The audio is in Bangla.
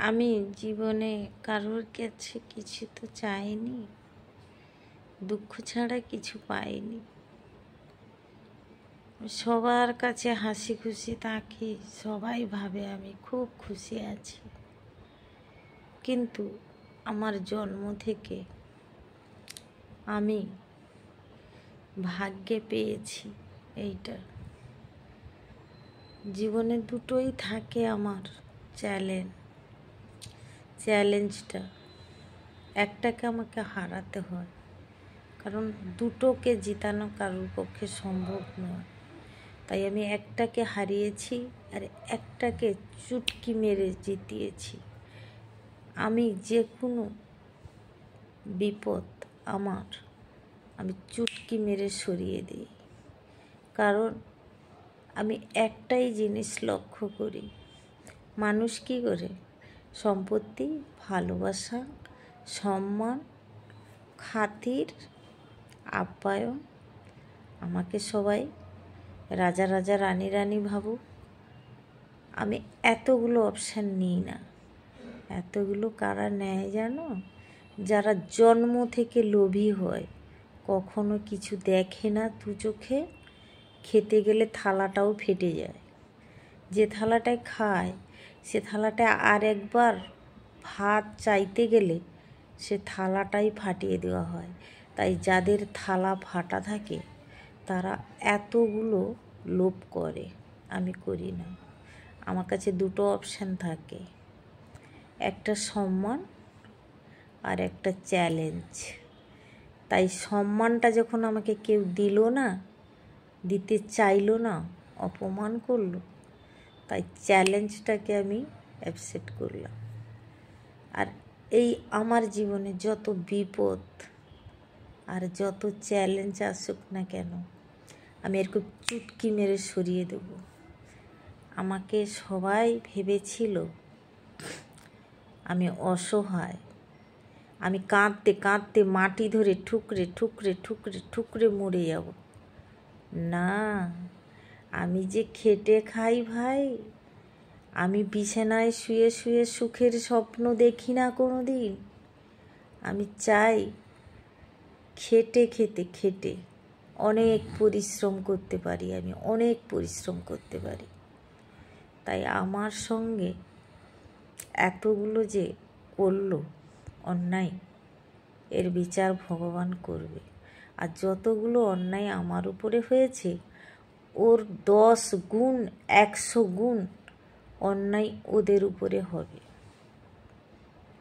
আমি জীবনে কারোর কাছে কিছু তো চাইনি, দুঃখ ছাড়া কিছু পাইনি। সবার কাছে হাসি খুশি থাকি, সবাই ভাবে আমি খুব খুশি আছি। কিন্তু আমার জন্ম থেকে আমি ভাগ্যে পেয়েছি এইটা। জীবনে দুটোই থাকে আমার চ্যালেঞ্জটা একটাকে আমাকে হারাতে হয়, কারণ দুটোকে জিতানো কারোর পক্ষে সম্ভব নয়। তাই আমি একটাকে হারিয়েছি আর একটাকে চুটকি মেরে জিতিয়েছি। আমি যে কোনো বিপদ আমি চুটকি মেরে সরিয়ে দিই, কারণ আমি একটাই জিনিস লক্ষ্য করি। মানুষ কী করে সম্পত্তি, ভালোবাসা, সম্মান, খাতির, আপ্যায়ন, আমাকে সবাই রাজা রাজা রানী রানী ভাবুক, আমি এতগুলো অপশান নিই না। এতগুলো কারা নেয় জানো? যারা জন্ম থেকে লোভী হয়, কখনো কিছু দেখে না দু চোখে, খেতে গেলে থালাটাও ফেটে যায়। যে থালাটায় খায় সে থালাটায় আর একবার ভাত চাইতে গেলে সে থালাটাই ফাটিয়ে দেওয়া হয়। তাই যাদের থালা ফাটা থাকে তারা এতগুলো লোভ করে, আমি করি না। আমার কাছে দুটো অপশান থাকে, একটা সম্মান আর একটা চ্যালেঞ্জ। তাই সম্মানটা যখন আমাকে কেউ দিল না, দিতে চাইলো না, অপমান করলো, তাই চ্যালেঞ্জটাকে আমি অ্যাকসেপ্ট করলাম। আর এই আমার জীবনে যত বিপদ আর যত চ্যালেঞ্জ আসুক না কেন, আমি এরকম চুটকি মেরে সরিয়ে দেব। আমাকে সবাই ভেবেছিল আমি অসহায়, আমি কাঁদতে কাঁদতে মাটি ধরে ঠুকরে ঠুকরে ঠুকরে ঠুকরে মরে যাব। না, আমি যে খেটে খাই ভাই, আমি বিছানায় শুয়ে শুয়ে সুখের স্বপ্ন দেখি না কোনো দিন। আমি চাই খেটে খেটে অনেক পরিশ্রম করতে পারি, আমি অনেক পরিশ্রম করতে পারি। তাই আমার সঙ্গে এতগুলো যে করলো অন্যায়, এর বিচার ভগবান করবে। আর যতগুলো অন্যায় আমার উপরে হয়েছে, ওর 10 গুণ 100 গুণ অন্যায় ওদের উপরে হবে।